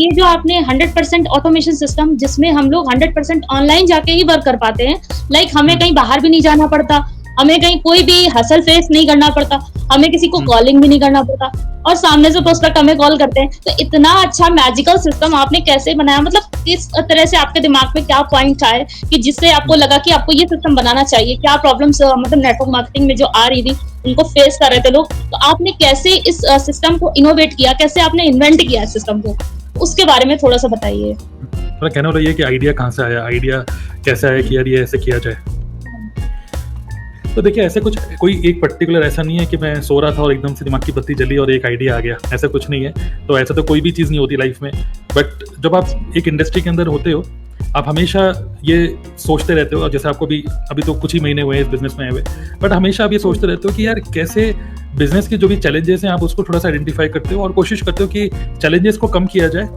ये जो आपने 100% ऑटोमेशन सिस्टम जिसमें हम लोग 100% ऑनलाइन जाके ही वर्क कर पाते हैं, लाइक हमें कहीं बाहर भी नहीं जाना पड़ता, हमें कहीं कोई भी हसल फेस नहीं करना पड़ता, हमें किसी को कॉलिंग भी नहीं करना पड़ता, और सामने से प्रोस्पेक्ट हमें कॉल करते हैं। तो इतना अच्छा मैजिकल सिस्टम आपने कैसे बनाया, मतलब किस तरह से आपके दिमाग में क्या पॉइंट आए कि जिससे आपको लगा कि आपको ये सिस्टम बनाना चाहिए? क्या प्रॉब्लम्स मतलब नेटवर्क मार्केटिंग में जो आ रही थी उनको फेस कर रहे थे लोग, तो आपने कैसे इस सिस्टम को इनोवेट किया, कैसे आपने इन्वेंट किया इस सिस्टम को, उसके बारे में थोड़ा सा बताइए। मेरा कहना वाला ये कि आइडिया कहाँ से आया, आइडिया कैसे आया कि यार ये ऐसे किया जाए। तो देखिए, ऐसे कुछ कोई एक पर्टिकुलर ऐसा नहीं है कि मैं सो रहा था और एकदम से दिमाग की बत्ती जली और एक आइडिया आ गया, ऐसा कुछ नहीं है। तो ऐसा तो कोई भी चीज़ नहीं होती लाइफ में, बट जब आप एक इंडस्ट्री के अंदर होते हो, आप हमेशा ये सोचते रहते हो, और जैसे आपको भी अभी तो कुछ ही महीने हुए हैं इस बिजनेस में आए हुए, बट हमेशा आप ये सोचते रहते हो कि यार कैसे बिजनेस के जो भी चैलेंजेस हैं आप उसको थोड़ा सा आइडेंटिफाई करते हो और कोशिश करते हो कि चैलेंजेस को कम किया जाए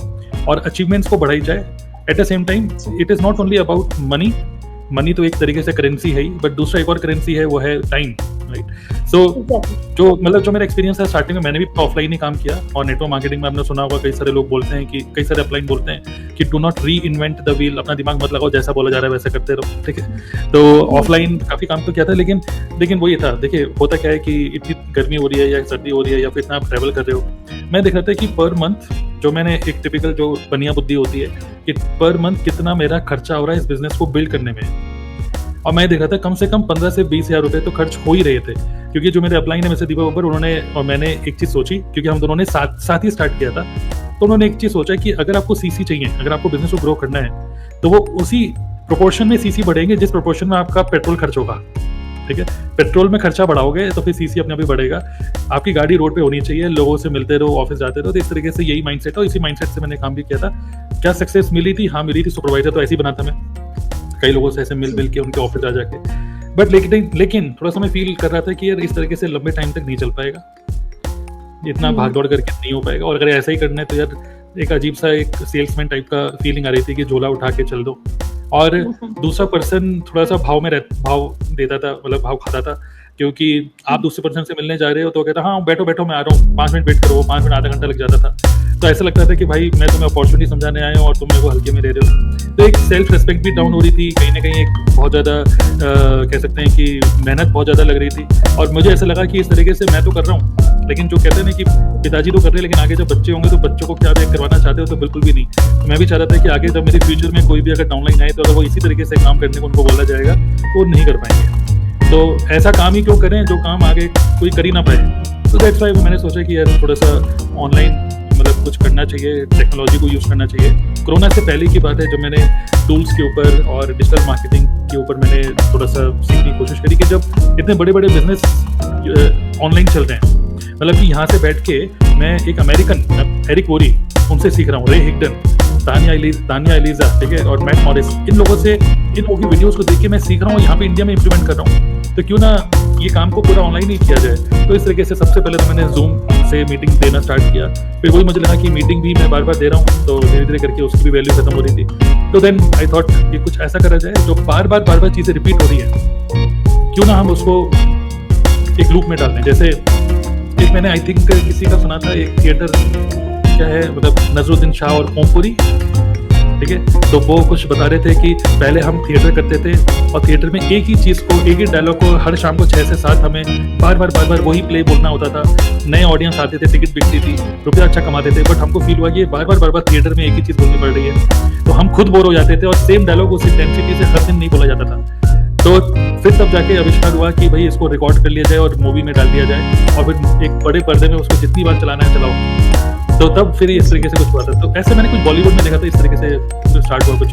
और अचीवमेंट्स को बढ़ाई जाए। At the same time it is not only about money तो एक तरीके से करेंसी है ही, बट दूसरा एक और करेंसी है, वो है टाइम, राइट। सो जो मेरा एक्सपीरियंस है, स्टार्टिंग में मैंने भी ऑफलाइन ही काम किया, और नेटवर्क मार्केटिंग में आपने सुना होगा कई सारे लोग बोलते हैं कि कई सारे अपलाइन बोलते हैं कि डू नॉट री इन्वेंट द व्हील, अपना दिमाग मत लगाओ, जैसा बोला जा रहा है वैसा करते रहो, ठीक है। तो ऑफलाइन काफ़ी काम तो किया था, लेकिन वो ये था, देखिए होता क्या है कि इतनी गर्मी हो रही है या सर्दी हो रही है या फिर इतना आप ट्रैवल कर रहे हो, मैं देख रहा था कि पर मंथ जो मैंने एक टिपिकल जो बनिया बुद्धि होती है कि पर मंथ कितना मेरा खर्चा हो रहा है इस बिजनेस को बिल्ड करने में, और मैं देख रहा था कम से कम 15 से 20 हज़ार रुपये तो खर्च हो ही रहे थे। क्योंकि जो मेरे अपलाइन है में से दीपक बब्बर, उन्होंने और मैंने एक चीज़ सोची, क्योंकि हम दोनों ने साथ ही स्टार्ट किया था, तो उन्होंने एक चीज़ सोचा कि अगर आपको सीसी चाहिए, अगर आपको बिजनेस को ग्रो करना है, तो वो उसी प्रोपोर्शन में सीसी बढ़ेंगे जिस प्रोपोर्शन में आपका पेट्रोल खर्च होगा, ठीक है। पेट्रोल में खर्चा बढ़ाओगे तो फिर सीसी अपने आप ही बढ़ेगा। आपकी गाड़ी रोड पे होनी चाहिए, लोगों से मिलते रहो, ऑफिस जाते रहो। तो इस तरीके से यही माइंडसेट है, इसी माइंडसेट से मैंने काम भी किया था। क्या सक्सेस मिली थी? हाँ मिली थी। सुपरवाइजर तो ऐसे ही बना था मैं, कई लोगों से ऐसे मिल के उनके ऑफिस जा जाके, बट लेकिन थोड़ा सा मैं फील कर रहा था कि यार इस तरीके से लंबे टाइम तक नहीं चल पाएगा, इतना भाग दौड़ करके नहीं हो पाएगा, और अगर ऐसा ही करना है तो यार एक अजीब सा एक सेल्समैन टाइप का फीलिंग आ रही थी कि झोला उठा के चल दो, और दूसरा पर्सन थोड़ा सा भाव देता था, मतलब भाव खाता था, क्योंकि आप दूसरे पर्सन से मिलने जा रहे हो तो कहता हाँ बैठो मैं आ रहा हूँ, 5 मिनट वेट करो, 5 मिनट आधा घंटा लग जाता था। तो ऐसा लगता था कि भाई मैं तुम्हें अपॉर्चुनिटी समझाने आया हूँ और तुम मेरे को हल्के में ले रहे हो। तो एक सेल्फ रिस्पेक्ट भी डाउन हो रही थी, कहीं ना कहीं एक बहुत ज़्यादा कह सकते हैं कि मेहनत बहुत ज़्यादा लग रही थी, और मुझे ऐसा लगा कि इस तरीके से मैं तो कर रहा हूँ, लेकिन जो कहते हैं ना कि पिताजी तो कर रहे हैं, लेकिन आगे जब बच्चे होंगे तो बच्चों को क्या करवाना चाहते हो, तो बिल्कुल भी नहीं। तो मैं भी चाह रहा था कि आगे जब मेरे फ्यूचर में कोई भी अगर डाउनलाइन आए तो अगर वो इसी तरीके से काम करने को उनको बोला जाएगा तो वो नहीं कर पाएंगे। तो ऐसा काम ही क्यों करें जो काम आगे कोई कर ही ना पाए। तो दैट्स व्हाई मैंने सोचा कि यार थोड़ा सा ऑनलाइन मतलब कुछ करना चाहिए, टेक्नोलॉजी को यूज़ करना चाहिए। कोरोना से पहले की बात है जब मैंने टूल्स के ऊपर और डिजिटल मार्केटिंग के ऊपर मैंने थोड़ा सा सीखने की कोशिश करी कि जब इतने बड़े बड़े बिजनेस ऑनलाइन चल रहे हैं, मतलब कि यहाँ से बैठ के मैं एक अमेरिकन एरिक वोरी उनसे सीख रहा हूँ, रे हिगडन, तानिया एलिजा, ठीक है, और मैट मॉरिस, इन लोगों से इन लोगों की वीडियोस को देख के मैं सीख रहा हूँ, यहाँ पे इंडिया में इम्प्लीमेंट कर रहा हूँ। तो क्यों ना ये काम को पूरा ऑनलाइन ही किया जाए। तो इस तरीके से सबसे पहले तो मैंने जूम से मीटिंग देना स्टार्ट किया, फिर वही मुझे लगा कि मीटिंग भी मैं बार बार दे रहा हूँ, तो धीरे धीरे करके उसकी भी वैल्यू खत्म हो रही थी। तो देन आई थॉट कि कुछ ऐसा करा जाए जो बार बार चीज़ें रिपीट हो रही है, क्यों ना हम उसको एक लूप में डाल दें। जैसे एक मैंने आई थिंक किसी का सुना था, एक थिएटर क्या है, मतलब नजरुद्दीन शाह और ओमपुरी, ठीक है, तो वो कुछ बता रहे थे कि पहले हम थिएटर करते थे और थिएटर में एक ही चीज़ को, एक ही डायलॉग को हर शाम को 6 से 7 हमें बार बार वही प्ले बोलना होता था। नए ऑडियंस आते थे, टिकट बिकती थी, रुपया अच्छा कमाते थे, बट हमको फील हुआ कि बार बार थिएटर में एक ही चीज़ बोलनी पड़ रही है, तो हम खुद बोर हो जाते थे और सेम डायलॉग उसी इंटेंसिटी से हर दिन नहीं बोला जाता था। तो फिर तब जाके आविष्कार हुआ कि भाई इसको रिकॉर्ड कर लिया जाए और मूवी में डाल दिया जाए, और फिर एक बड़े पर्दे में उसको जितनी बार चलाना है चलाओ। तो तब फिर इस तरीके से कुछ हुआ था। तो ऐसे मैंने कुछ बॉलीवुड में देखा था, इस तरीके से स्टार्ट हुआ कुछ,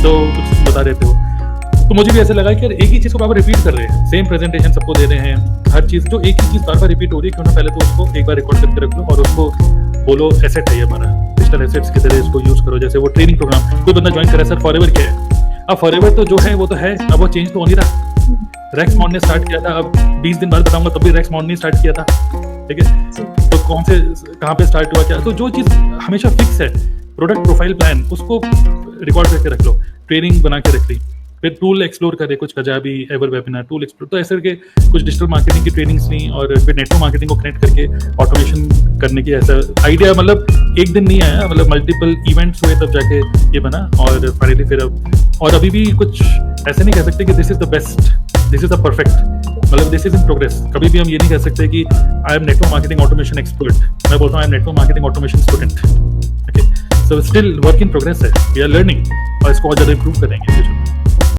तो कुछ बता रहे थे वो, तो मुझे भी ऐसा लगा कि यार एक ही चीज़ को बार रिपीट कर रहे हैं, सेम प्रेजेंटेशन सबको दे रहे हैं, हर चीज़ जो एक ही चीज़ बार रिपीट हो रही है, क्यों ना पहले तो उसको एक बार रिकॉर्ड करके रख लो और उसको बोलो एसेट है हमारा, डिजिटल एसेट्स की तरह इसको यूज़ करो। जैसे वो ट्रेनिंग प्रोग्राम कोई बंदा ज्वाइन करे, सर फॉरएवर क्या है, अब फॉरएवर तो जो है वो तो है, अब वो चेंज तो हो नहीं रहा। रेक्स मॉन ने स्टार्ट किया था, अब 20 दिन बाद बताऊंगा, तब भी रेक्स मॉन ने स्टार्ट किया था, ठीक है। तो कौन से कहाँ पे स्टार्ट हुआ क्या, तो जो चीज़ हमेशा फिक्स है, प्रोडक्ट प्रोफाइल प्लान, उसको रिकॉर्ड करके रख लो, ट्रेनिंग बना के रख ली, फिर टूल एक्सप्लोर करे, कुछ Kajabi, ever webinar tool explore, तो ऐसे करके कुछ डिजिटल मार्केटिंग की ट्रेनिंग्स ली और फिर नेटवर्क मार्केटिंग को कनेक्ट करके ऑटोमेशन करने की ऐसा आइडिया, मतलब एक दिन नहीं आया, मतलब मल्टीपल इवेंट्स हुए तब जाके ये बना। और फाइनली फिर अब और अभी भी कुछ ऐसे नहीं कह सकते कि this is the best, this is the perfect, मतलब दिस इज इन प्रोग्रेस। कभी भी हम ये नहीं कह सकते कि I am network marketing automation expert, मैं बोलता हूँ I am network marketing automation student. Okay, so still work in progress है, वी आर लर्निंग और इसको और ज़्यादा इंप्रूव करेंगे।